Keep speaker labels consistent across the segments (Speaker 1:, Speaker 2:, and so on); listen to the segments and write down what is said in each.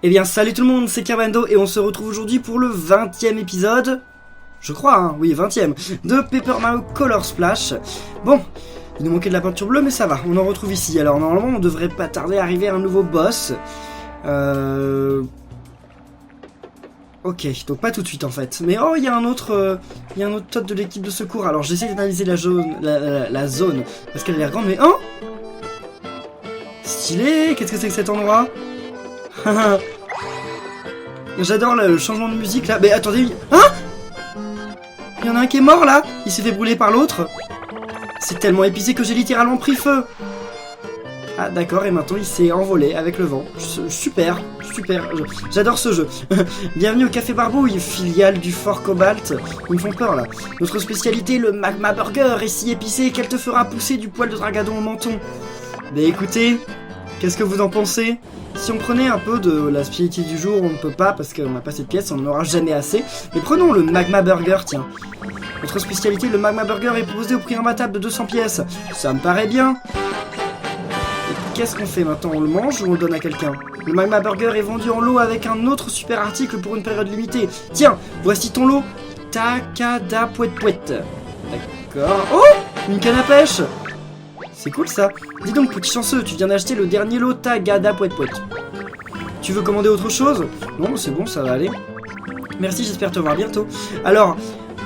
Speaker 1: Eh bien salut tout le monde, c'est Kerbando et on se retrouve aujourd'hui pour le 20e épisode, je crois hein, oui 20e, de Paper Mario Color Splash. Bon, il nous manquait de la peinture bleue mais ça va, on en retrouve ici. Alors normalement on devrait pas tarder à arriver à un nouveau boss. Ok, donc pas tout de suite en fait. Mais oh, il y a un autre Toad de l'équipe de secours. Alors j'essaie d'analyser la zone, parce qu'elle a l'air grande mais oh, stylé, qu'est-ce que c'est que cet endroit? J'adore le changement de musique là. Mais attendez, hein? Il y en a un qui est mort là. Il s'est fait brûler par l'autre. C'est tellement épicé que j'ai littéralement pris feu. Ah d'accord, et maintenant il s'est envolé avec le vent. Super, super, j'adore ce jeu. Bienvenue au Café Barbouille, filiale du Fort Cobalt. Ils me font peur là. Notre spécialité, le Magma Burger, est si épicé qu'elle te fera pousser du poil de dragadon au menton. Mais écoutez, qu'est-ce que vous en pensez? Si on prenait un peu de la spécialité du jour, on ne peut pas parce qu'on n'a pas assez de pièces, on n'en aura jamais assez. Mais prenons le Magma Burger, tiens. Notre spécialité, le Magma Burger, est proposé au prix imbattable de 200 pièces. Ça me paraît bien. Et qu'est-ce qu'on fait maintenant? On le mange ou on le donne à quelqu'un? Le Magma Burger est vendu en lot avec un autre super article pour une période limitée. Tiens, voici ton lot. Takada Pouet Pouet. D'accord. Oh, une canne à pêche. C'est cool ça. Dis donc petit chanceux, tu viens d'acheter le dernier lot Takada Pouet Pouet. Tu veux commander autre chose? Non, c'est bon, ça va aller. Merci, j'espère te voir bientôt. Alors,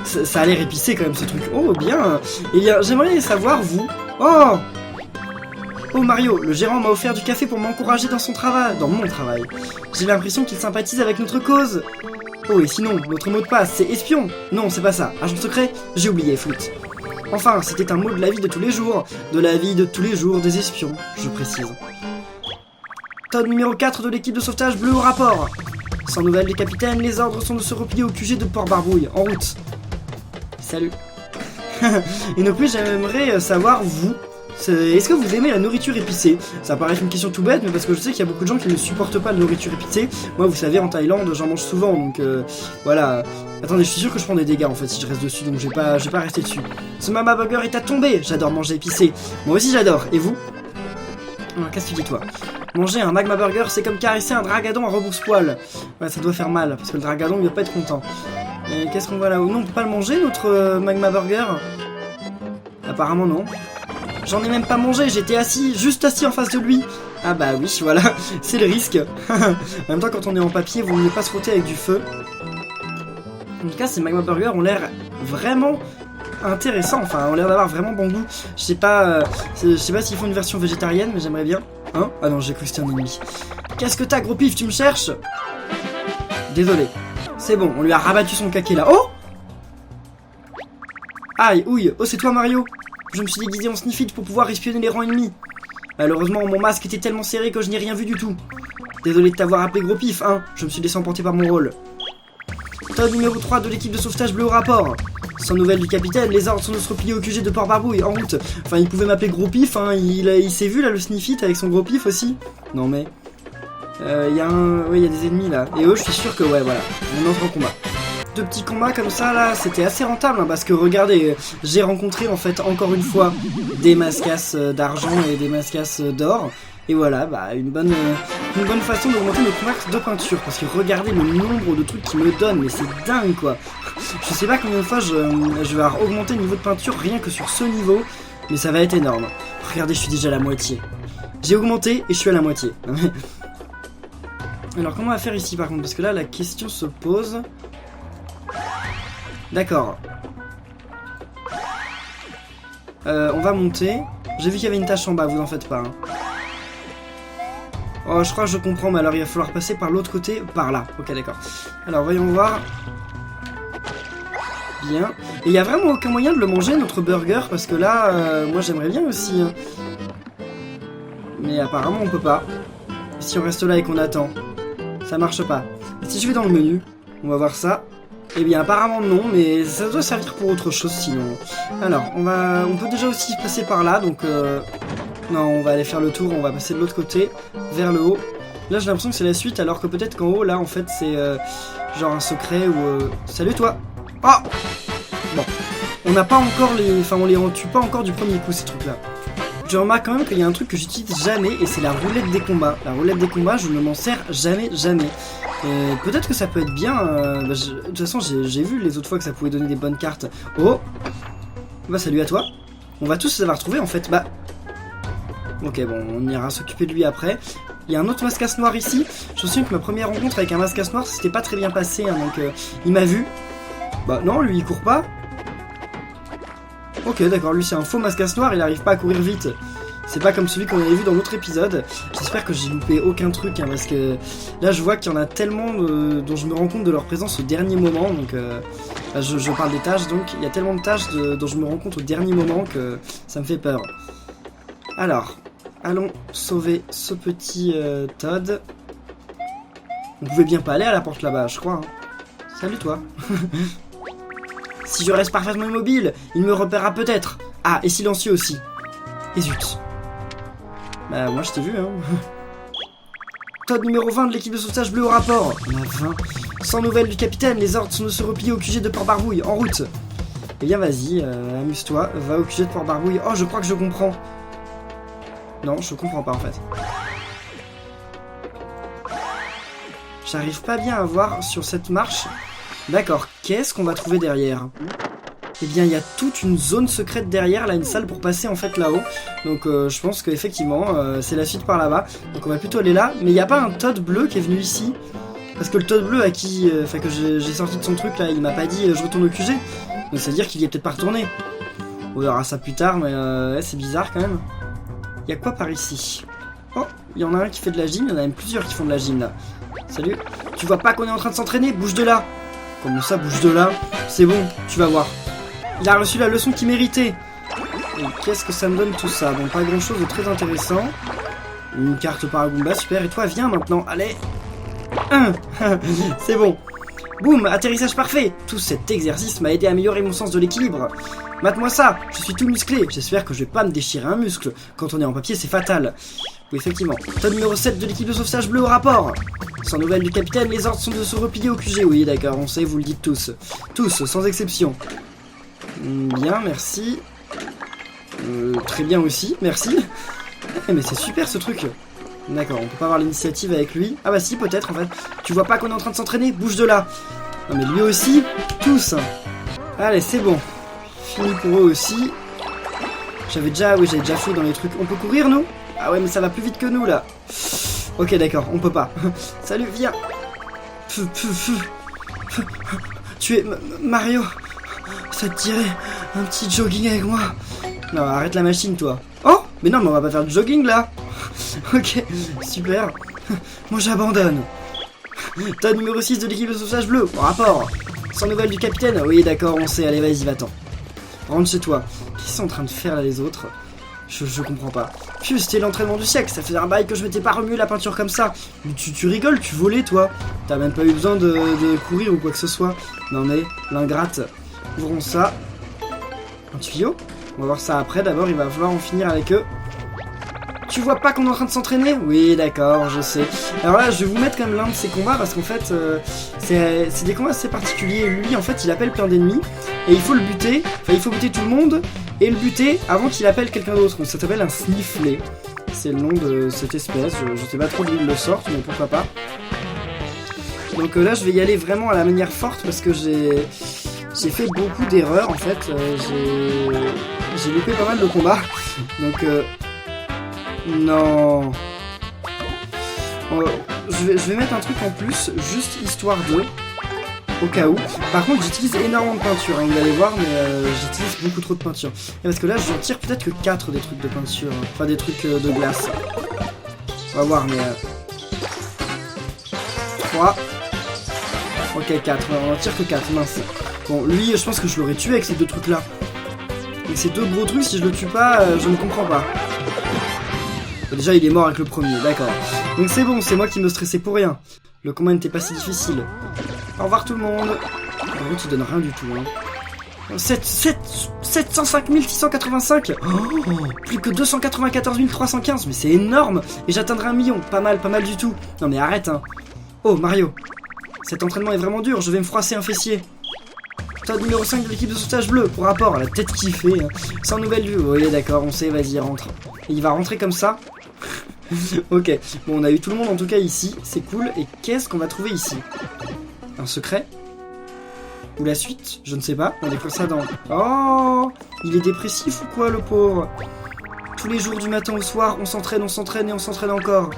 Speaker 1: ça a l'air épicé quand même ce truc. Oh, bien. Eh bien, j'aimerais savoir, vous... Oh Mario, le gérant m'a offert du café pour m'encourager dans mon travail. J'ai l'impression qu'il sympathise avec notre cause. Oh, et sinon, notre mot de passe, c'est espion. Non, c'est pas ça. Agent secret? J'ai oublié, flûte. Enfin, c'était un mot de la vie de tous les jours. De la vie de tous les jours des espions, je précise. Toad numéro 4 de l'équipe de sauvetage bleu au rapport. Sans nouvelles des capitaines, les ordres sont de se replier au QG de Port Barbouille. En route. Salut. Et non plus, j'aimerais savoir, vous, est-ce que vous aimez la nourriture épicée? Ça paraît une question tout bête, mais parce que je sais qu'il y a beaucoup de gens qui ne supportent pas la nourriture épicée. Moi, vous savez, en Thaïlande, j'en mange souvent, donc voilà. Attendez, je suis sûr que je prends des dégâts en fait si je reste dessus, donc je vais pas rester dessus. Ce Magma Burger est à tomber. J'adore manger épicé. Moi aussi j'adore. Et vous? Alors, qu'est-ce que tu dis toi? Manger un Magma Burger, c'est comme caresser un dragadon à rebrousse-poil. Ouais, ça doit faire mal, parce que le dragadon, il va pas être content. Et qu'est-ce qu'on voit là-haut? Non, on peut pas le manger, notre Magma Burger? Apparemment non. J'en ai même pas mangé, j'étais juste assis en face de lui. Ah bah oui, voilà, c'est le risque. En même temps, quand on est en papier, vous ne pas se frotter avec du feu. En tout cas, ces Magma Burgers ont l'air vraiment intéressants, enfin, ont l'air d'avoir vraiment bon goût. Je sais pas s'ils font une version végétarienne, mais j'aimerais bien. Hein? Ah non, j'ai cru que c'était un ennemi. Qu'est-ce que t'as, gros pif, tu me cherches? Désolé. C'est bon, on lui a rabattu son caquet là. Oh! Aïe, ouille, oh c'est toi Mario? Je me suis déguisé en Sniffit pour pouvoir espionner les rangs ennemis. Malheureusement, mon masque était tellement serré que je n'ai rien vu du tout. Désolé de t'avoir appelé gros pif, hein, je me suis laissé emporter par mon rôle. Toad numéro 3 de l'équipe de sauvetage bleu au rapport. Sans nouvelles du capitaine, les ordres sont de se replier au QG de Port Barbouille, en route. Enfin, il pouvait m'appeler gros pif, hein, il s'est vu là le Sniffit avec son gros pif aussi. Non mais... il y a des ennemis là. Et eux, je suis sûr que, ouais, voilà, on entre en combat. Deux petits combats comme ça là, c'était assez rentable hein, parce que regardez, j'ai rencontré en fait encore une fois des mascasses d'argent et des mascasses d'or. Et voilà, bah une bonne façon d'augmenter nos combats de peinture. Parce que regardez le nombre de trucs qu'ils me donnent, mais c'est dingue quoi. Je sais pas combien de fois je vais augmenter le niveau de peinture rien que sur ce niveau, mais ça va être énorme. Regardez, je suis déjà à la moitié. J'ai augmenté et je suis à la moitié. Alors comment on va faire ici par contre? Parce que là la question se pose. D'accord. On va monter. J'ai vu qu'il y avait une tâche en bas, vous en faites pas. Hein. Oh, je crois que je comprends, mais alors il va falloir passer par l'autre côté, par là. Ok, d'accord. Alors, voyons voir. Bien. Et il n'y a vraiment aucun moyen de le manger, notre burger, parce que là, moi j'aimerais bien aussi. Hein. Mais apparemment, on peut pas. Et si on reste là et qu'on attend, ça marche pas. Et si je vais dans le menu, on va voir ça. Eh bien apparemment non, mais ça doit servir pour autre chose sinon. Alors, on peut déjà aussi passer par là, donc non, on va aller faire le tour, on va passer de l'autre côté, vers le haut. Là j'ai l'impression que c'est la suite, alors que peut-être qu'en haut, là en fait c'est genre un secret ou... Salut toi! Ah! Bon, on n'a pas encore les... Enfin on les tue pas encore du premier coup ces trucs là. je remarque quand même qu'il y a un truc que j'utilise jamais, et c'est la roulette des combats. La roulette des combats, je ne m'en sers jamais. Peut-être que ça peut être bien. De toute façon, j'ai vu les autres fois que ça pouvait donner des bonnes cartes. Oh, bah salut à toi. On va tous savoir trouver en fait. Bah, ok, bon, on ira s'occuper de lui après. Il y a un autre mascasse noir ici. Je me souviens que ma première rencontre avec un mascasse noir, c'était pas très bien passé, hein, donc il m'a vu. Bah non, lui il court pas. Ok, d'accord, lui c'est un faux mascasse noir, il arrive pas à courir vite. C'est pas comme celui qu'on avait vu dans l'autre épisode. J'espère que j'ai loupé aucun truc, hein, parce que là je vois qu'il y en a tellement dont je me rends compte de leur présence au dernier moment. Donc je parle des tâches, donc il y a tellement de tâches dont je me rends compte au dernier moment que ça me fait peur. Alors, allons sauver ce petit Todd. On pouvait bien pas aller à la porte là-bas, je crois. Hein. Salut toi. Si je reste parfaitement immobile, il me repérera peut-être. Ah, et silencieux aussi. Et zut. Bah, moi je t'ai vu, hein. Todd numéro 20 de l'équipe de sauvetage bleu au rapport. On a 20. Sans nouvelles du capitaine, les ordres sont de se replier au QG de Port-Barbouille, en route. Eh bien, vas-y, amuse-toi, va au QG de Port-Barbouille. Oh, je crois que je comprends. Non, je comprends pas en fait. J'arrive pas bien à voir sur cette marche. D'accord, qu'est-ce qu'on va trouver derrière? Eh bien, il y a toute une zone secrète derrière, là, une salle pour passer en fait là-haut. Donc, je pense qu'effectivement, c'est la suite par là-bas. Donc, on va plutôt aller là. Mais il n'y a pas un Todd bleu qui est venu ici? Parce que le Todd bleu à qui, que j'ai sorti de son truc là, il m'a pas dit je retourne au QG. Donc, ça veut dire qu'il y est peut-être pas retourné. On verra ça plus tard, mais ouais, c'est bizarre quand même. Il y a quoi par ici? Oh, il y en a un qui fait de la gym, il y en a même plusieurs qui font de la gym là. Salut. Tu vois pas qu'on est en train de s'entraîner? Bouge de là. Comment ça, bouge de là? C'est bon, tu vas voir. Il a reçu la leçon qu'il méritait. Et qu'est-ce que ça me donne tout ça? Bon, pas grand chose de très intéressant. Une carte Paragumba, super. Et toi, viens maintenant, allez. C'est bon. Boum, atterrissage parfait. Tout cet exercice m'a aidé à améliorer mon sens de l'équilibre. Mate-moi ça, je suis tout musclé. J'espère que je vais pas me déchirer un muscle. Quand on est en papier, c'est fatal. Oui, effectivement. Todd numéro 7 de l'équipe de sauvetage bleu au rapport. Sans nouvelles du capitaine, les ordres sont de se replier au QG. Oui, d'accord, on sait, vous le dites tous. Tous, sans exception. Bien, merci. Très bien aussi, merci. Mais c'est super ce truc. D'accord, on peut pas avoir l'initiative avec lui. Ah bah si, peut-être en fait. Tu vois pas qu'on est en train de s'entraîner? Bouge de là. Non mais lui aussi, tous. Allez, c'est bon. Fini pour eux aussi. J'avais déjà fou dans les trucs. On peut courir, nous? Ah ouais, mais ça va plus vite que nous, là. Ok, d'accord, on peut pas. Salut, viens. Tu es Mario. Ça te dirait un petit jogging avec moi? Non, arrête la machine, toi. Oh, mais non, mais on va pas faire du jogging, là. Ok, super. Moi, j'abandonne. Todd numéro 6 de l'équipe de sauvetage bleu, au rapport. Sans nouvelles du capitaine? Oui, d'accord, on sait. Allez, vas-y, va-t'en. Rentre chez toi. Qu'est-ce qu'ils sont en train de faire, là, les autres? Je comprends pas. Puis c'était l'entraînement du siècle, ça faisait un bail que je m'étais pas remué la peinture comme ça. Mais tu rigoles, tu volais toi. T'as même pas eu besoin de courir ou quoi que ce soit. Non mais, l'ingrate. Ouvrons ça. Un tuyau. On va voir ça après, d'abord il va falloir en finir avec eux. Tu vois pas qu'on est en train de s'entraîner? Oui d'accord, je sais. Alors là je vais vous mettre quand même l'un de ces combats parce qu'en fait c'est des combats assez particuliers. Lui en fait il appelle plein d'ennemis et il faut le buter, enfin il faut buter tout le monde et le buter avant qu'il appelle quelqu'un d'autre. Donc ça s'appelle un snifflet. C'est le nom de cette espèce, je sais pas trop d'où ils le sortent mais pourquoi pas. Donc là je vais y aller vraiment à la manière forte parce que j'ai fait beaucoup d'erreurs en fait. J'ai loupé pas mal de combats. Donc non. Je vais mettre un truc en plus, juste histoire de, au cas où. Par contre, j'utilise énormément de peinture, hein, vous allez voir, mais j'utilise beaucoup trop de peinture. Et parce que là, j'en tire peut-être que 4 des trucs de peinture, hein. Enfin des trucs de glace. On va voir, mais 3. Ok, 4, on en tire que 4, mince. Bon, lui, je pense que je l'aurais tué avec ces deux trucs-là. Avec ces deux gros trucs, si je le tue pas, je ne comprends pas. Déjà il est mort avec le premier, d'accord. Donc c'est bon, c'est moi qui me stressais pour rien. Le combat n'était pas si difficile. Au revoir tout le monde. En route il donne rien du tout hein. 705 685. Plus que 294 315. Mais c'est énorme. Et j'atteindrai 1 million, pas mal du tout. Non mais arrête hein. Oh Mario, cet entraînement est vraiment dur, je vais me froisser un fessier. Todd numéro 5 de l'équipe de sauvetage bleu. Pour rapport à la tête qui fait. Sans nouvelle vue. Oui, d'accord, on sait, vas-y, rentre. Et il va rentrer comme ça. Ok, bon, on a eu tout le monde en tout cas ici. C'est cool. Et qu'est-ce qu'on va trouver ici? Un secret? Ou la suite? Je ne sais pas. On découvre ça dans... Oh, il est dépressif ou quoi, le pauvre? Tous les jours du matin au soir, on s'entraîne et on s'entraîne encore.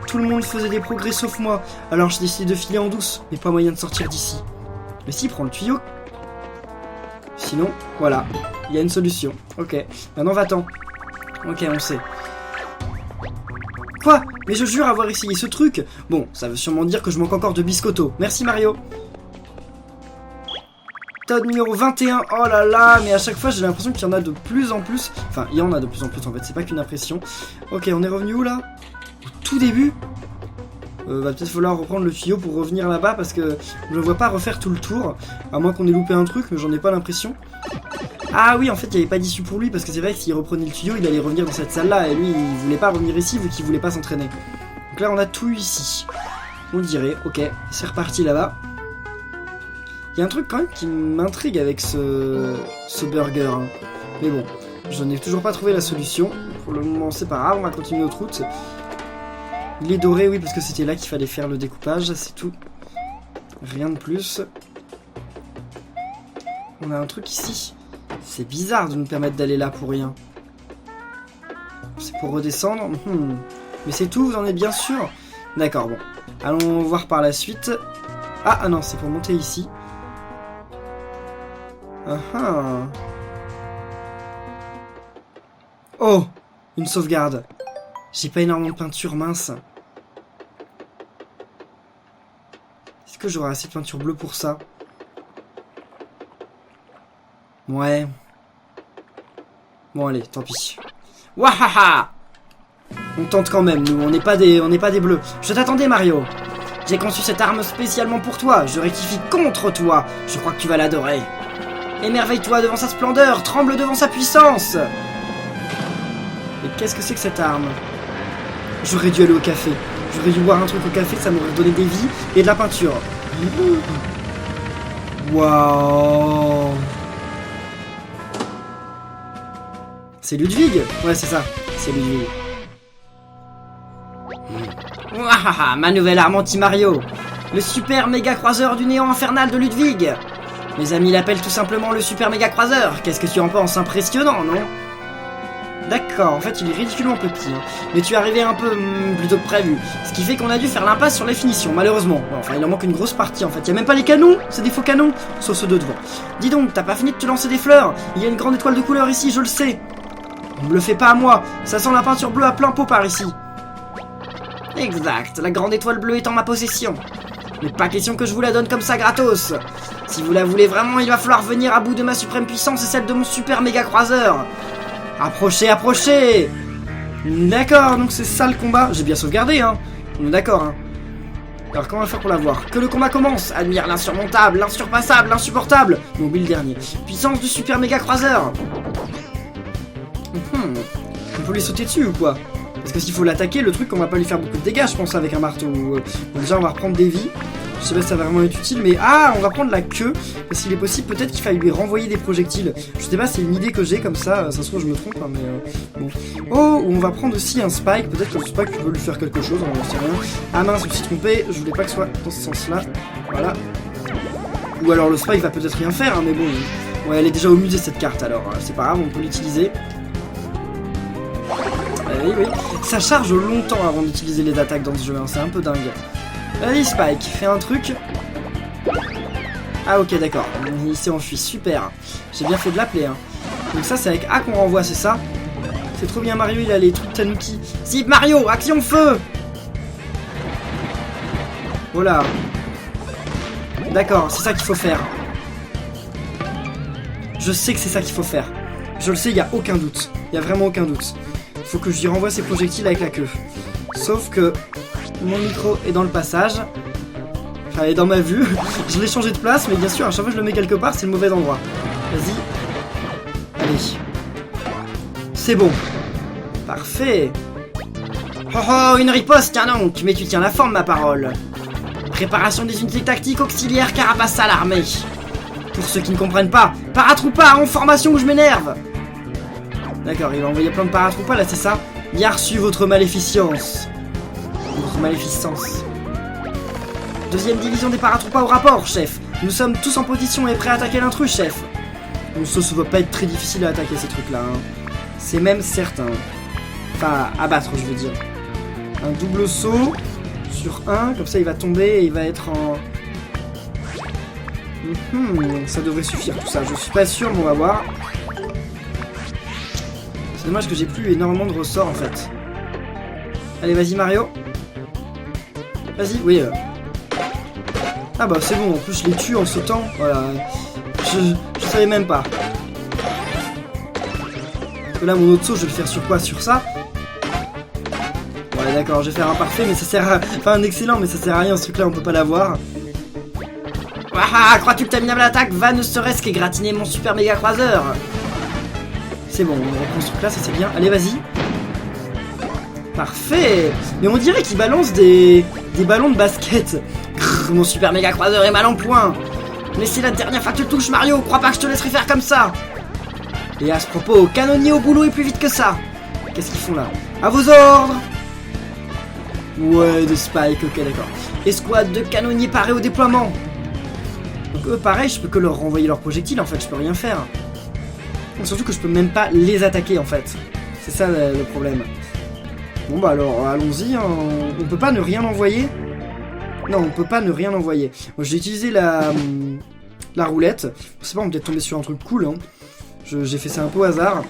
Speaker 1: Tout le monde faisait des progrès sauf moi. Alors j'ai décidé de filer en douce, mais pas moyen de sortir d'ici. Mais si, prends le tuyau. Sinon, voilà, il y a une solution. Ok, maintenant va-t'en. Ok, on sait. Quoi? Mais je jure avoir essayé ce truc. Bon, ça veut sûrement dire que je manque encore de biscotto. Merci Mario. Todd numéro 21, oh là là, mais à chaque fois j'ai l'impression qu'il y en a de plus en plus. Enfin, il y en a de plus en plus en fait, c'est pas qu'une impression. Ok, on est revenu où là? Au tout début? Va peut-être falloir reprendre le tuyau pour revenir là-bas parce que je ne vois pas refaire tout le tour. À moins qu'on ait loupé un truc, mais j'en ai pas l'impression. Ah oui, en fait, il n'y avait pas d'issue pour lui parce que c'est vrai que s'il reprenait le tuyau, il allait revenir dans cette salle-là. Et lui, il voulait pas revenir ici vu qu'il voulait pas s'entraîner. Donc là, on a tout ici. On dirait, ok, c'est reparti là-bas. Il y a un truc quand même qui m'intrigue avec ce burger. Hein. Mais bon, je n'ai toujours pas trouvé la solution. Pour le moment, c'est pas grave, on va continuer notre route. Il est doré, oui, parce que c'était là qu'il fallait faire le découpage, c'est tout. Rien de plus. On a un truc ici. C'est bizarre de nous permettre d'aller là pour rien. C'est pour redescendre. Mais c'est tout, vous en êtes bien sûr? D'accord, bon. Allons voir par la suite. Ah non, c'est pour monter ici. Oh, une sauvegarde. J'ai pas énormément de peinture, mince. Est-ce que j'aurai assez de peinture bleue pour ça? Ouais. Bon allez, tant pis. Wahaha! On tente quand même, nous, on n'est pas des bleus. Je t'attendais, Mario. J'ai conçu cette arme spécialement pour toi. Je rectifie contre toi. Je crois que tu vas l'adorer. Émerveille-toi devant sa splendeur, tremble devant sa puissance. Et qu'est-ce que c'est que cette arme? J'aurais dû aller au café. J'aurais dû boire un truc au café, ça m'aurait donné des vies et de la peinture. Waouh. C'est Ludwig? Ouais, c'est ça. C'est Ludwig. Wahaha, ma nouvelle arme anti-Mario. Le super méga croiseur du néant infernal de Ludwig. Mes amis l'appellent tout simplement le super méga croiseur. Qu'est-ce que tu en penses? Impressionnant, non? D'accord, en fait il est ridiculement petit, hein. Mais tu es arrivé un peu plutôt que prévu. Ce qui fait qu'on a dû faire l'impasse sur les finitions, malheureusement. Enfin, il en manque une grosse partie en fait. Il y a même pas les canons, c'est des faux canons, sauf ceux de devant. Dis donc, t'as pas fini de te lancer des fleurs? Il y a une grande étoile de couleur ici, je le sais. On me le fait pas à moi, ça sent la peinture bleue à plein pot par ici. Exact, la grande étoile bleue est en ma possession. Mais pas question que je vous la donne comme ça gratos. Si vous la voulez vraiment, il va falloir venir à bout de ma suprême puissance et celle de mon super méga croiseur. Approchez, approchez. D'accord, donc c'est ça le combat. J'ai bien sauvegardé, hein. On est d'accord, hein. Alors comment on va faire pour la voir? Que le combat commence. Admire l'insurmontable, l'insurpassable, l'insupportable. J'ai oublié le dernier. Puissance du super méga croiseur. On peut lui sauter dessus ou quoi? Parce que s'il faut l'attaquer, le truc, on va pas lui faire beaucoup de dégâts, je pense, avec un marteau. Donc déjà, on va reprendre des vies. Je sais pas si ça va vraiment être utile, mais... Ah, on va prendre la queue. Parce qu'il est possible, peut-être qu'il faille lui renvoyer des projectiles. Je sais pas, c'est une idée que j'ai comme ça. Ça se trouve, je me trompe, hein, mais... bon. Oh, on va prendre aussi un spike. Peut-être que le spike peut lui faire quelque chose, on n'en sait rien. Ah mince, je me suis trompé. Je voulais pas que ce soit dans ce sens-là. Voilà. Ou alors le spike va peut-être rien faire, hein, mais bon... Ouais, elle est déjà au musée, cette carte, alors. C'est pas grave, on peut l'utiliser. Oui. Ça charge longtemps avant d'utiliser les attaques dans ce jeu, hein. C'est un peu dingue. Allez Spike, fais un truc. Ah ok d'accord, il s'est enfui, super. J'ai bien fait de l'appeler, hein. Donc ça c'est avec A qu'on renvoie, c'est ça? C'est trop bien Mario, il a les trucs Tanuki. Zip Mario, action feu. Voilà. D'accord, c'est ça qu'il faut faire. Je sais que c'est ça qu'il faut faire. Je le sais, il n'y a aucun doute. Il n'y a vraiment aucun doute. Faut que je lui renvoie ses projectiles avec la queue. Sauf que mon micro est dans le passage. Enfin, il est dans ma vue. Je l'ai changé de place, mais bien sûr, à chaque fois que je le mets quelque part, c'est le mauvais endroit. Vas-y. Allez. C'est bon. Parfait. Oh oh, une riposte, tiens donc. Mais tu tiens la forme, ma parole. Préparation des unités tactiques auxiliaires carapace à l'armée. Pour ceux qui ne comprennent pas, Paratroopa en formation où je m'énerve. D'accord, il va envoyer plein de Paratroopa là, c'est ça? Bien reçu votre maléficence. Votre maléficence. Deuxième division des Paratroopas au rapport, chef. Nous sommes tous en position et prêts à attaquer l'intrus, chef. Donc ça va pas être très difficile à attaquer ces trucs-là. Hein. C'est même certain. Enfin, abattre, je veux dire. Un double saut sur un, comme ça il va tomber et il va être en... ça devrait suffire tout ça, je suis pas sûr, mais on va voir. C'est dommage que j'ai plus énormément de ressorts en fait. Allez, vas-y Mario. Vas-y, oui. Ah bah c'est bon, en plus je les tue en sautant, voilà. Je savais même pas. Parce que là mon autre saut je vais le faire sur quoi? Sur ça? Ouais d'accord, je vais faire un parfait mais ça sert à... Enfin un excellent mais ça sert à rien ce truc là, on peut pas l'avoir. Waouh, crois-tu que ta minable attaque va ne serait-ce qu'égratiner mon super méga croiseur? C'est bon, on reprend ce truc là, ça c'est bien. Allez vas-y. Parfait. Mais on dirait qu'il balance des ballons de basket. Grrr, mon super méga croiseur est mal en point. Mais c'est la dernière fois que tu le touches Mario, crois pas que je te laisserai faire comme ça. Et à ce propos, canonnier au boulot et plus vite que ça. Qu'est-ce qu'ils font là? À vos ordres. Ouais, de Spike, ok d'accord. Escouade de canonniers parés au déploiement. Donc eux pareil, je peux que leur renvoyer leurs projectiles en fait, je peux rien faire. Surtout que je peux même pas les attaquer en fait. C'est ça le problème. Bon bah alors allons-y, hein. On peut pas ne rien envoyer? Non, on peut pas ne rien envoyer. Moi j'ai utilisé la roulette. Je sais pas, on peut peut-être tomber sur un truc cool. Hein. J'ai fait ça un peu au hasard.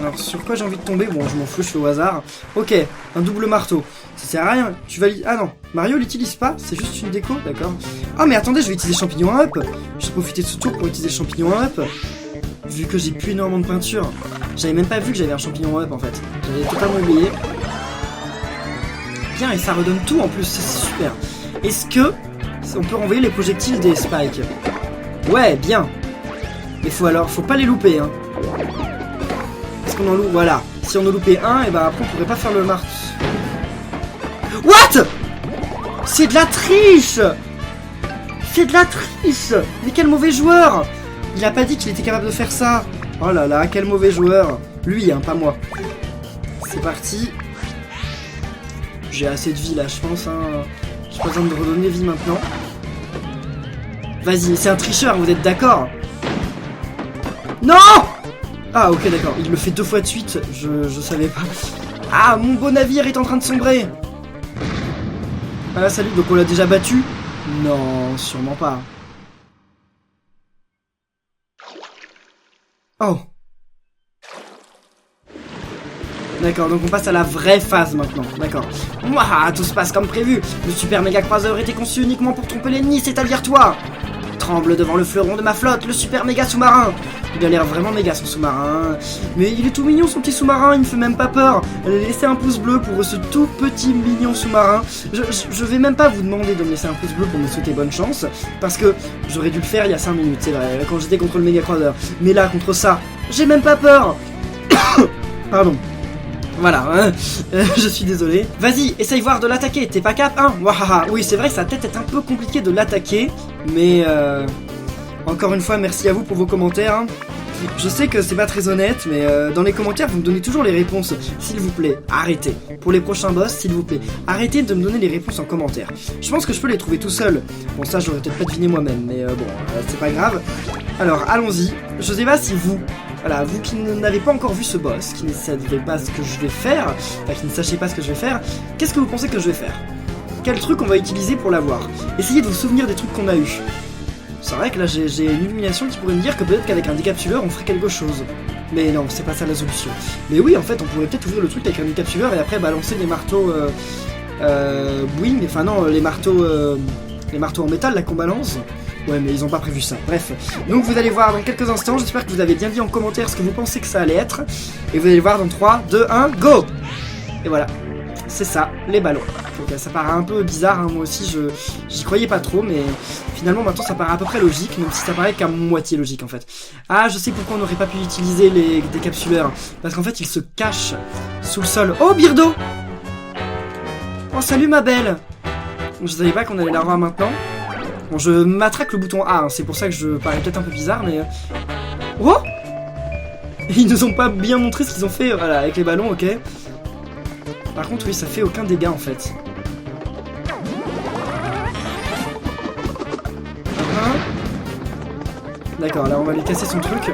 Speaker 1: Alors sur quoi j'ai envie de tomber? Bon je m'en fous, je fais au hasard. Ok, un double marteau. Ça sert à rien, tu vas... Ah non, Mario l'utilise pas, c'est juste une déco, d'accord. Ah mais attendez, je vais utiliser champignon up. Je vais profiter de ce tour pour utiliser champignon up. Vu que j'ai plus énormément de peinture. J'avais même pas vu que j'avais un champignon up en fait. J'avais totalement oublié. Bien, et ça redonne tout en plus, c'est super. Est-ce que on peut renvoyer les projectiles des Spikes? Ouais, bien. Mais faut pas les louper, hein. Est-ce qu'on en loupe? Voilà. Si on en loupait un, et bah après on pourrait pas faire le marteau. What? C'est de la triche! C'est de la triche! Mais quel mauvais joueur! Il a pas dit qu'il était capable de faire ça. Oh là là, quel mauvais joueur. Lui, hein, pas moi. C'est parti. J'ai assez de vie là, je pense. Hein. J'ai pas besoin de redonner vie maintenant. Vas-y, c'est un tricheur, vous êtes d'accord? Non! Ah ok d'accord, il le fait 2 fois de suite, je savais pas. Ah, mon beau navire est en train de sombrer. Ah salut, donc on l'a déjà battu? Non, sûrement pas. Oh. D'accord, donc on passe à la vraie phase maintenant, d'accord. Mouah, tout se passe comme prévu. Le super méga croiseur était conçu uniquement pour tromper l'ennemi, c'est-à-dire toi. Tremble devant le fleuron de ma flotte, le super méga sous-marin. Il a l'air vraiment méga son sous-marin. Mais il est tout mignon son petit sous-marin, il me fait même pas peur. Allez, laissez un pouce bleu pour ce tout petit mignon sous-marin. Je vais même pas vous demander de me laisser un pouce bleu pour me souhaiter bonne chance. Parce que j'aurais dû le faire il y a 5 minutes, c'est vrai, quand j'étais contre le méga croiseur. Mais là, contre ça, j'ai même pas peur. Pardon. Voilà, hein. Je suis désolé. Vas-y, essaye voir de l'attaquer, t'es pas cap, hein? Wahaha. Oui, c'est vrai, ça va peut-être être un peu compliqué de l'attaquer, mais encore une fois, merci à vous pour vos commentaires. Hein. Je sais que c'est pas très honnête, mais dans les commentaires, vous me donnez toujours les réponses. S'il vous plaît, arrêtez. Pour les prochains boss, s'il vous plaît, arrêtez de me donner les réponses en commentaire. Je pense que je peux les trouver tout seul. Bon, ça, j'aurais peut-être pas deviné moi-même, mais bon, c'est pas grave. Alors, allons-y. Je sais pas si vous... Voilà, vous qui n'avez pas encore vu ce boss, qui ne savez pas ce que je vais faire, enfin qui ne sachez pas ce que je vais faire, qu'est-ce que vous pensez que je vais faire? Quel truc on va utiliser pour l'avoir? Essayez de vous souvenir des trucs qu'on a eu. C'est vrai que là j'ai une illumination qui pourrait me dire que peut-être qu'avec un décapsuleur on ferait quelque chose. Mais non, c'est pas ça la solution. Mais oui, en fait, on pourrait peut-être ouvrir le truc avec un décapsuleur et après balancer des marteaux Boeing, enfin non, les marteaux en métal là qu'on balance. Ouais, mais ils ont pas prévu ça. Bref. Donc vous allez voir dans quelques instants. J'espère que vous avez bien dit en commentaire ce que vous pensez que ça allait être. Et vous allez voir dans 3, 2, 1, go! Et voilà. C'est ça, les ballons. Donc ça paraît un peu bizarre, hein. Moi aussi j'y croyais pas trop, mais finalement maintenant ça paraît à peu près logique, même si ça paraît qu'à moitié logique en fait. Ah, je sais pourquoi on n'aurait pas pu utiliser les décapsuleurs. Parce qu'en fait ils se cachent sous le sol. Oh, Birdo! Oh, salut ma belle! Je savais pas qu'on allait la revoir maintenant. Bon, je m'attraque le bouton A, hein, c'est pour ça que je parais peut-être un peu bizarre, mais... Oh! Ils nous ont pas bien montré ce qu'ils ont fait, voilà, avec les ballons, ok. Par contre, oui, ça fait aucun dégât, en fait. D'accord, là, on va lui casser son truc.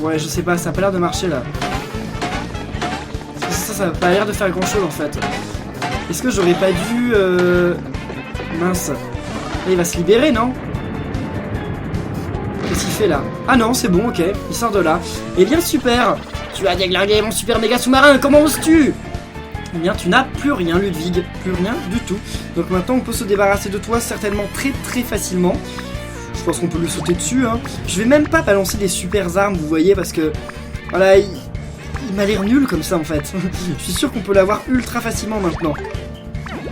Speaker 1: Ouais, je sais pas, ça a pas l'air de marcher, là. Ça a pas l'air de faire grand-chose, en fait. Est-ce que j'aurais pas dû... Mince. Là, il va se libérer, non? Qu'est-ce qu'il fait, là? Ah non, c'est bon, ok. Il sort de là. Eh bien, super. Tu as déglingué mon super méga sous-marin. Comment oses-tu? Eh bien, tu n'as plus rien, Ludwig. Plus rien du tout. Donc maintenant, on peut se débarrasser de toi certainement très très facilement. Je pense qu'on peut lui sauter dessus, hein. Je vais même pas balancer des super armes, vous voyez, parce que... Voilà, il m'a l'air nul comme ça, en fait. Je suis sûr qu'on peut l'avoir ultra facilement maintenant.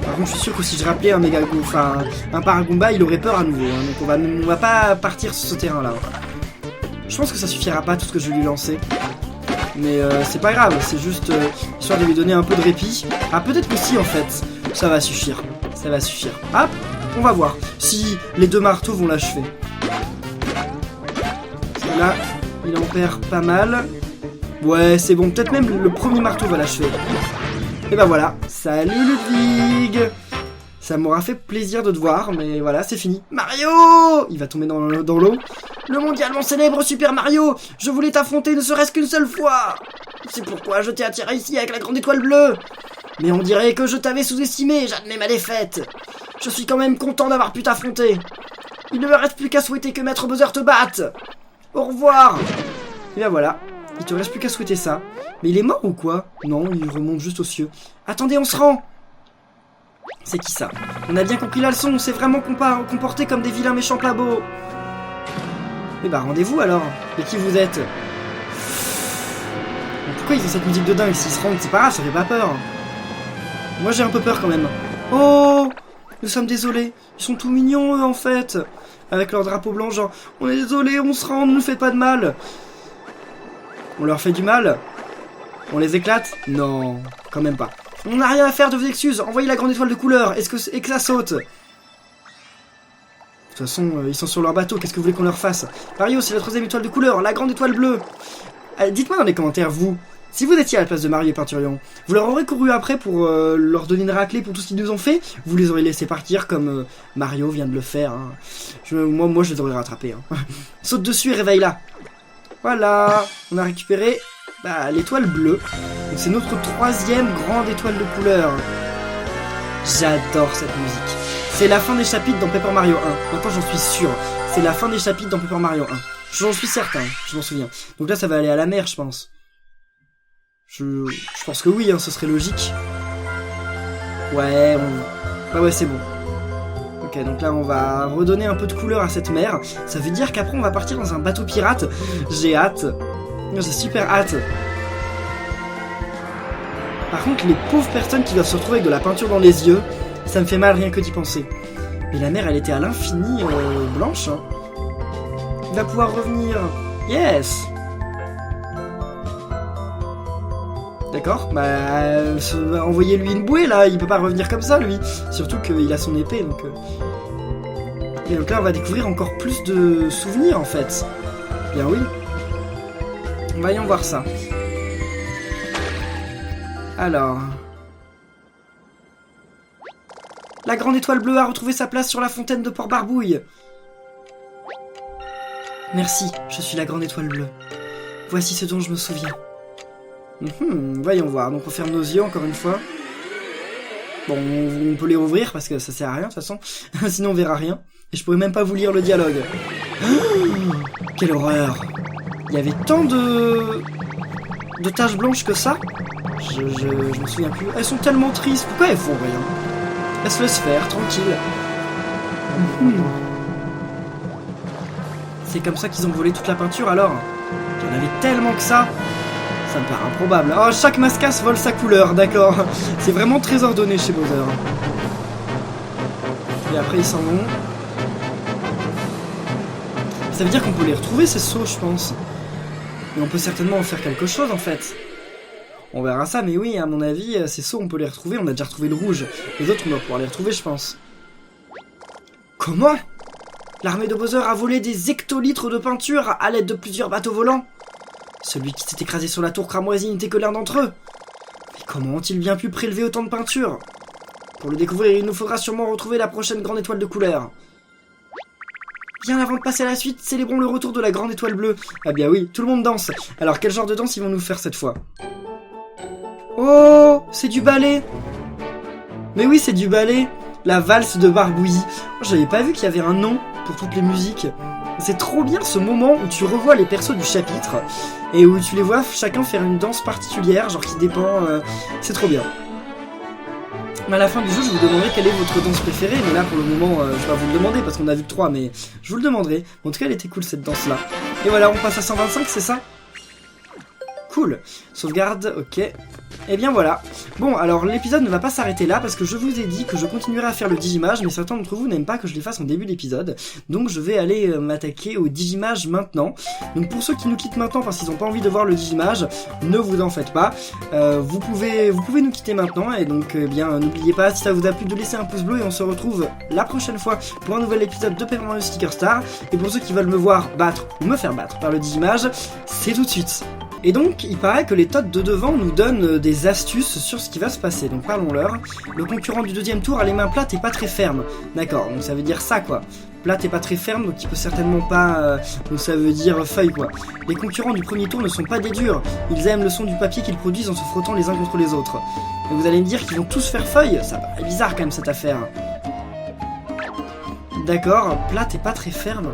Speaker 1: Par contre, je suis sûr que si je rappelais un méga... Enfin, un Paragomba, il aurait peur à nouveau. Hein. Donc on va pas partir sur ce terrain-là. Je pense que ça suffira pas, tout ce que je vais lui lancer. Mais c'est pas grave, c'est juste histoire de lui donner un peu de répit. Ah, peut-être que si, en fait, ça va suffire. Ça va suffire. Hop, on va voir si les deux marteaux vont l'achever. Là, il en perd pas mal. Ouais, c'est bon, peut-être même le premier marteau va l'achever. Et ben voilà, salut Ludwig. Ça m'aura fait plaisir de te voir, mais voilà, c'est fini. Mario! Il va tomber dans l'eau. Le mondialement célèbre Super Mario! Je voulais t'affronter ne serait-ce qu'une seule fois! C'est pourquoi je t'ai attiré ici avec la grande étoile bleue! Mais on dirait que je t'avais sous-estimé, j'admets ma défaite! Je suis quand même content d'avoir pu t'affronter! Il ne me reste plus qu'à souhaiter que Maître Bowser te batte! Au revoir! Et ben voilà, il te reste plus qu'à souhaiter ça. Mais il est mort ou quoi? Non, il remonte juste aux cieux. Attendez, on se rend! C'est qui ça? On a bien compris la leçon, on s'est vraiment comporté comme des vilains méchants plabots. Eh bah rendez-vous alors. Et qui vous êtes? Pourquoi ils ont cette musique de dingue? S'ils se rendent, c'est pas grave, ça fait pas peur. Moi j'ai un peu peur quand même. Oh! Nous sommes désolés. Ils sont tout mignons eux en fait. Avec leur drapeau blanc genre, on est désolé, on se rend, ne nous fait pas de mal. On leur fait du mal? On les éclate? Non, quand même pas. On n'a rien à faire de vos excuses, envoyez la grande étoile de couleur, et que ça saute. De toute façon, ils sont sur leur bateau, qu'est-ce que vous voulez qu'on leur fasse? Mario, c'est la troisième étoile de couleur, la grande étoile bleue. Dites-moi dans les commentaires, vous, si vous étiez à la place de Mario et Peinturlion, vous leur aurez couru après pour leur donner une raclée pour tout ce qu'ils nous ont fait? Vous les aurez laissés partir comme Mario vient de le faire, hein. Moi, je les aurais rattrapés, hein. Saute dessus et réveille-la. Voilà, on a récupéré... l'étoile bleue. C'est notre troisième grande étoile de couleur. J'adore cette musique. C'est la fin des chapitres dans Paper Mario 1. Maintenant j'en suis sûr. C'est la fin des chapitres dans Paper Mario 1. J'en suis certain, je m'en souviens. Donc là ça va aller à la mer je pense. Je pense que oui, hein, ce serait logique. Ouais, bah ouais c'est bon. Ok, donc là on va redonner un peu de couleur à cette mer. Ça veut dire qu'après on va partir dans un bateau pirate. J'ai hâte. J'ai super hâte. Par contre, les pauvres personnes qui doivent se retrouver avec de la peinture dans les yeux, ça me fait mal rien que d'y penser. Mais la mer, elle était à l'infini blanche. Hein. Il va pouvoir revenir. Yes. D'accord, envoyez-lui une bouée là, il peut pas revenir comme ça lui. Surtout qu'il a son épée donc. Et donc là, on va découvrir encore plus de souvenirs en fait. Bien oui. Voyons voir ça. Alors... La grande étoile bleue a retrouvé sa place sur la fontaine de Port-Barbouille. Merci, je suis la grande étoile bleue. Voici ce dont je me souviens. Voyons voir, donc on ferme nos yeux encore une fois. Bon, on peut les rouvrir parce que ça sert à rien de toute façon. Sinon on verra rien. Et je pourrais même pas vous lire le dialogue. Quelle horreur! Il y avait tant de taches blanches que ça. Je me souviens plus. Elles sont tellement tristes. Pourquoi elles font rien? Elles se laissent faire, tranquille. C'est comme ça qu'ils ont volé toute la peinture alors? Il y en avait tellement que ça. Ça me paraît improbable. Oh, chaque mascasse vole sa couleur, d'accord. C'est vraiment très ordonné chez Bowser. Et après ils s'en vont. Ça veut dire qu'on peut les retrouver ces sauts, je pense. Et on peut certainement en faire quelque chose en fait. On verra ça, mais oui, à mon avis, ces seaux, on peut les retrouver. On a déjà retrouvé le rouge. Les autres, on va pouvoir les retrouver, je pense. Comment? L'armée de Bowser a volé des hectolitres de peinture à l'aide de plusieurs bateaux volants. Celui qui s'est écrasé sur la tour cramoisie n'était que l'un d'entre eux. Mais comment ont-ils bien pu prélever autant de peinture? Pour le découvrir, il nous faudra sûrement retrouver la prochaine grande étoile de couleur. Bien avant de passer à la suite, célébrons le retour de la grande étoile bleue. Ah bien oui, tout le monde danse. Alors quel genre de danse ils vont nous faire cette fois? Oh, c'est du ballet. Mais oui, c'est du ballet. La valse de Barbouilly. J'avais pas vu qu'il y avait un nom pour toutes les musiques. C'est trop bien ce moment où tu revois les persos du chapitre et où tu les vois chacun faire une danse particulière, genre qui dépend... C'est trop bien. Mais à la fin du jeu, je vous demanderai quelle est votre danse préférée, mais là pour le moment, je vais pas vous le demander parce qu'on a vu que 3, mais je vous le demanderai. En tout cas, elle était cool cette danse-là. Et voilà, on passe à 125, c'est ça? Cool. Sauvegarde, ok. Et bien voilà. Bon, alors l'épisode ne va pas s'arrêter là parce que je vous ai dit que je continuerai à faire le Digimage, mais certains d'entre vous n'aiment pas que je les fasse en début d'épisode. Donc je vais aller m'attaquer au Digimage maintenant. Donc pour ceux qui nous quittent maintenant parce qu'ils n'ont pas envie de voir le Digimage, ne vous en faites pas. Vous pouvez nous quitter maintenant et donc bien n'oubliez pas, si ça vous a plu, de laisser un pouce bleu et on se retrouve la prochaine fois pour un nouvel épisode de Paper Mario Sticker Star. Et pour ceux qui veulent me voir battre ou me faire battre par le Digimage, c'est tout de suite. Et donc, il paraît que les Toads de devant nous donnent des astuces sur ce qui va se passer, donc parlons-leur. Le concurrent du deuxième tour a les mains plates et pas très fermes. D'accord, donc ça veut dire ça quoi. Plate et pas très ferme, donc il peut certainement pas... donc ça veut dire feuille quoi. Les concurrents du premier tour ne sont pas des durs. Ils aiment le son du papier qu'ils produisent en se frottant les uns contre les autres. Et vous allez me dire qu'ils vont tous faire feuille? Ça paraît bizarre quand même cette affaire. D'accord, plate et pas très ferme.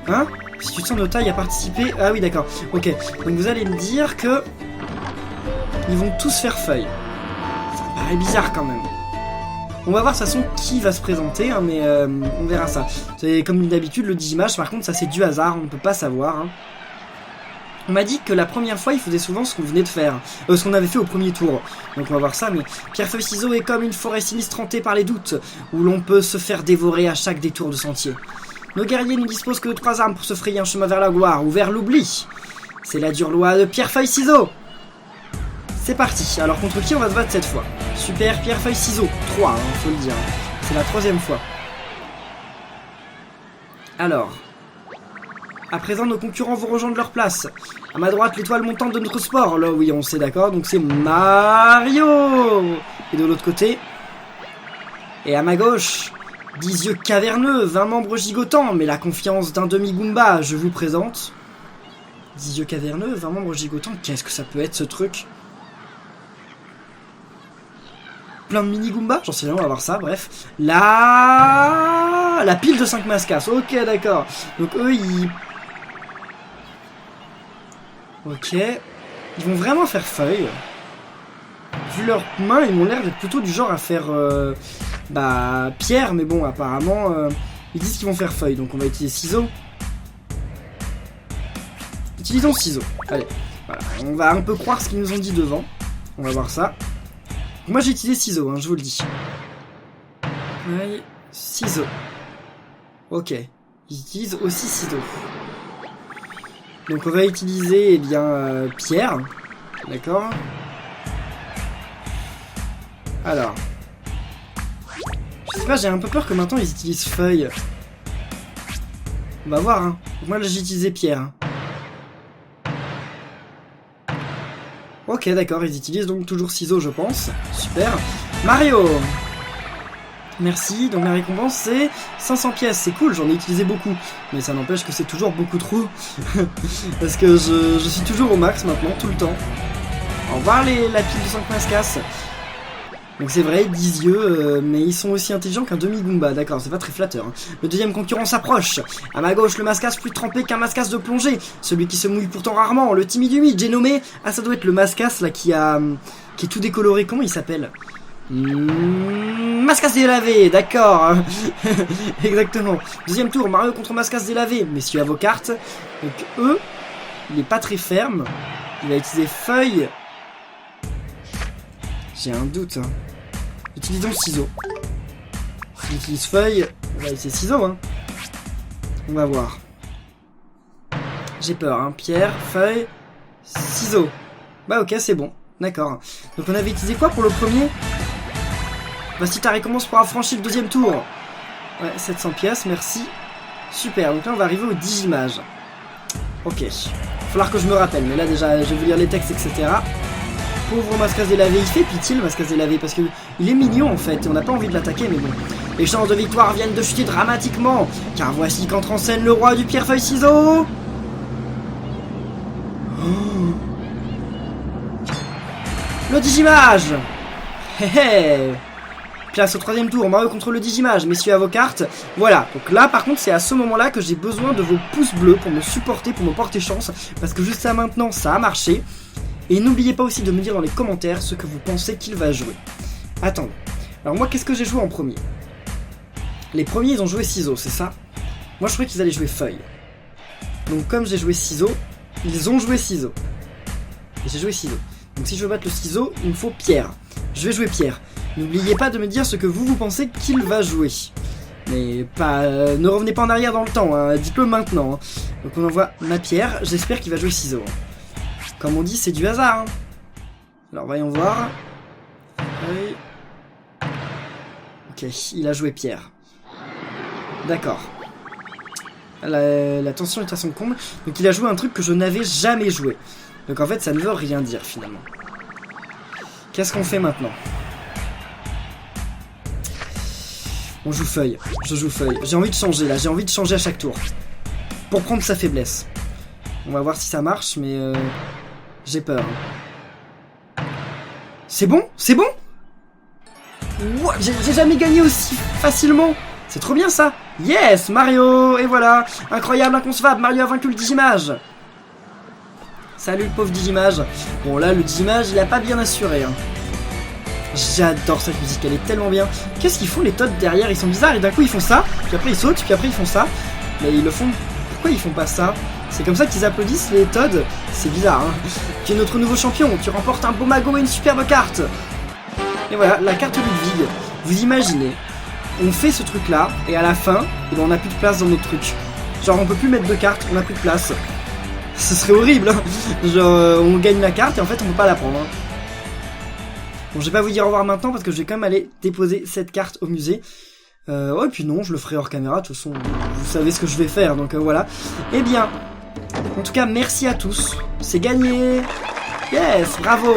Speaker 1: Hein? Si tu te sens de taille à participer... Ah oui, d'accord. Ok. Donc vous allez me dire que... ils vont tous faire feuille. Ça me paraît bizarre quand même. On va voir de toute façon qui va se présenter, hein, mais on verra ça. C'est comme d'habitude, le Digimage, par contre, ça c'est du hasard, on ne peut pas savoir. Hein. On m'a dit que la première fois, il faisait souvent ce qu'on venait de faire. Ce qu'on avait fait au premier tour. Donc on va voir ça, mais... Pierre-Feuille-Ciseaux est comme une forêt sinistre hantée par les doutes, où l'on peut se faire dévorer à chaque détour de sentier. Nos guerriers ne disposent que de 3 armes pour se frayer un chemin vers la gloire ou vers l'oubli. C'est la dure loi de Pierre-Feuille-Ciseaux. C'est parti. Alors contre qui on va se battre cette fois? Super Pierre-Feuille-Ciseaux. 3, hein, faut le dire. C'est la 3e fois. Alors. À présent, nos concurrents vont rejoindre leur place. À ma droite, l'étoile montante de notre sport. Là, oui, on sait d'accord. Donc c'est Mario. Et de l'autre côté. Et à ma gauche... 10 yeux caverneux, 20 membres gigotants, mais la confiance d'un demi-Goomba, je vous présente. 10 yeux caverneux, 20 membres gigotants, qu'est-ce que ça peut être ce truc? Plein de mini-Goomba? J'en sais rien, on va voir ça, bref. La pile de 5 mascasses, ok d'accord. Donc eux, ils... Ok. Ils vont vraiment faire feuille. Vu leurs mains, ils m'ont l'air d'être plutôt du genre à faire... pierre, mais bon, apparemment, ils disent qu'ils vont faire feuille, donc on va utiliser ciseaux. Utilisons ciseaux. Allez, voilà, on va un peu croire ce qu'ils nous ont dit devant. On va voir ça. Moi, j'ai utilisé ciseaux, hein, je vous le dis. Allez, ciseaux. Ok, ils utilisent aussi ciseaux. Donc on va utiliser, eh bien, pierre. D'accord. Alors... Je sais pas, j'ai un peu peur que maintenant ils utilisent feuille. On va voir, hein. Moi là j'ai utilisé pierre. Hein. Ok, d'accord, ils utilisent donc toujours ciseaux, je pense. Super. Mario! Merci, donc la récompense c'est 500 pièces, c'est cool, j'en ai utilisé beaucoup. Mais ça n'empêche que c'est toujours beaucoup trop. Parce que je suis toujours au max maintenant, tout le temps. Au revoir la pile de 5 mascasses. Donc c'est vrai, 10 yeux, mais ils sont aussi intelligents qu'un demi-Goomba, d'accord, c'est pas très flatteur. Hein. Le deuxième concurrent s'approche. À ma gauche, le mascasse plus trempé qu'un mascasse de plongée. Celui qui se mouille pourtant rarement, le timide humide, j'ai nommé... Ah, ça doit être le mascasse, là, qui est tout décoloré, comment il s'appelle? Mascasse délavé, d'accord. Exactement. Deuxième tour, Mario contre Mascasse délavé. Messieurs à vos cartes. Donc eux, il est pas très ferme. Il va utiliser feuille... J'ai un doute. Hein. Utilisons ciseaux. S'il utilise feuille, on va utiliser ciseaux. Hein. On va voir. J'ai peur. Hein. Pierre, feuille, ciseaux. Bah ok, c'est bon. D'accord. Donc on avait utilisé quoi pour le premier? Bah si ta récompense pour avoir franchi le deuxième tour. Ouais, 700 pièces, merci. Super, donc là on va arriver au Digimage. Ok. Il va falloir que je me rappelle, mais là déjà je vais lire les textes, etc. Pauvre Mascas délavé, il fait pitié le Mascas délavé parce que il est mignon en fait et on n'a pas envie de l'attaquer, mais bon. Les chances de victoire viennent de chuter dramatiquement, car voici qu'entre en scène le roi du pierre-feuille-ciseaux. Oh. Le Digimage. Hé hé. Place au troisième tour, Mario contre le Digimage, messieurs à vos cartes. Voilà, donc là par contre c'est à ce moment-là que j'ai besoin de vos pouces bleus pour me supporter, pour me porter chance, parce que jusqu'à maintenant ça a marché. Et n'oubliez pas aussi de me dire dans les commentaires ce que vous pensez qu'il va jouer. Attendez, alors moi qu'est-ce que j'ai joué en premier? Les premiers ils ont joué ciseaux, c'est ça? Moi je croyais qu'ils allaient jouer feuille. Donc comme j'ai joué ciseaux, ils ont joué ciseaux. Et j'ai joué ciseaux. Donc si je veux battre le ciseau, il me faut pierre. Je vais jouer pierre. N'oubliez pas de me dire ce que vous pensez qu'il va jouer. Mais pas, ne revenez pas en arrière dans le temps, hein, dites-le maintenant. Hein. Donc on envoie ma pierre, j'espère qu'il va jouer ciseaux. Comme on dit, c'est du hasard. Hein. Alors voyons voir. Oui. Ok, il a joué pierre. D'accord. La tension est à son comble. Donc il a joué un truc que je n'avais jamais joué. Donc en fait ça ne veut rien dire finalement. Qu'est-ce qu'on fait maintenant? On joue feuille, je joue feuille. J'ai envie de changer là, j'ai envie de changer à chaque tour. Pour prendre sa faiblesse. On va voir si ça marche, mais j'ai peur. C'est bon? C'est bon? Wow, j'ai jamais gagné aussi facilement. C'est trop bien ça. Yes, Mario. Et voilà, incroyable, inconcevable, Mario a vaincu le Digimage. Salut le pauvre Digimage. Bon là, le Digimage, il a pas bien assuré. Hein. J'adore cette musique, elle est tellement bien. Qu'est-ce qu'ils font les Toads derrière? Ils sont bizarres et d'un coup ils font ça, puis après ils sautent, puis après ils font ça. Mais ils le font... Pourquoi ils font pas ça? C'est comme ça qu'ils applaudissent les Toads. C'est bizarre, hein. Tu es notre nouveau champion, tu remportes un beau magot et une superbe carte. Et voilà, la carte Ludwig. Vous imaginez, on fait ce truc là, et à la fin, eh ben, on n'a plus de place dans notre truc. Genre on peut plus mettre de cartes, on n'a plus de place. Ce serait horrible, hein. Genre on gagne la carte et en fait on peut pas la prendre. Hein. Bon, je vais pas vous dire au revoir maintenant parce que je vais quand même aller déposer cette carte au musée. Ouais, puis non, je le ferai hors caméra. De toute façon, vous savez ce que je vais faire, donc voilà. Eh bien, en tout cas, merci à tous. C'est gagné. Yes, bravo.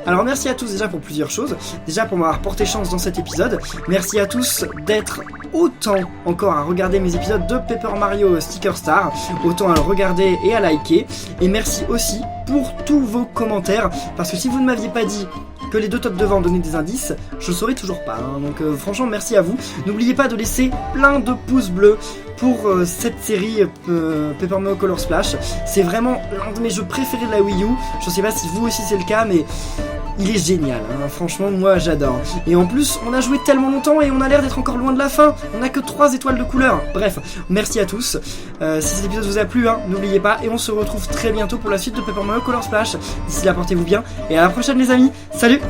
Speaker 1: Alors merci à tous déjà pour plusieurs choses. Déjà pour m'avoir porté chance dans cet épisode. Merci à tous d'être autant encore à regarder mes épisodes de Paper Mario Sticker Star. Autant à le regarder et à liker. Et merci aussi pour tous vos commentaires. Parce que si vous ne m'aviez pas dit que les deux tops devant donnaient des indices, je ne saurais toujours pas. Hein. Donc franchement merci à vous. N'oubliez pas de laisser plein de pouces bleus pour cette série Paper Mario Color Splash. C'est vraiment l'un de mes jeux préférés de la Wii U. Je sais pas si vous aussi c'est le cas, mais il est génial, hein. Franchement moi j'adore. Et en plus on a joué tellement longtemps et on a l'air d'être encore loin de la fin. On a que 3 étoiles de couleur. Bref, merci à tous. Si cet épisode vous a plu, hein, n'oubliez pas. Et on se retrouve très bientôt pour la suite de Paper Mario Color Splash. D'ici là portez-vous bien et à la prochaine les amis. Salut!